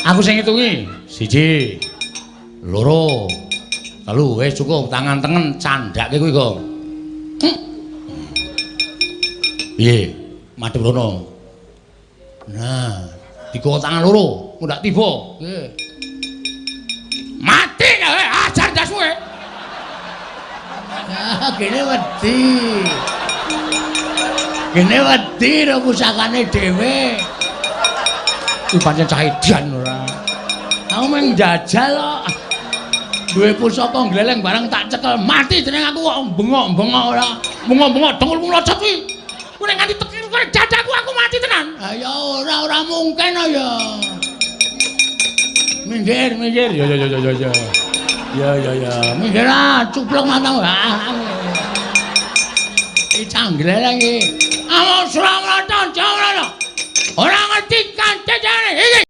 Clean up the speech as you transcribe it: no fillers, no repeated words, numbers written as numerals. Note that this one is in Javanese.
Aku sing ngitungi. 1, 2, 3, wis cukup tangan tengen candhake kuwi kok. Piye? Madhep rono. Nah, digawa tangan loro, mundak tiba. Nggih. Mati ajar dasmu. Ah, kene wedi. Kene wedi ro pusakane dhewe. Iki pancen cah edan ora. Aku mung njajal kok. Duwe pusaka gleleng barang tak cekel mati jeneng aku kok bengok-bengok ora. Bengok-bengok dengkul mlocot kuwi. Kuwi nganti tekir karo dadaku aku mati tenan. Ha ya ora mungkin ya. Minggir. Ya. Minggir ah, cuplok matamu. Iki canggleleng iki. Awas ora mlaton, ora ngerti kanthi jane iki.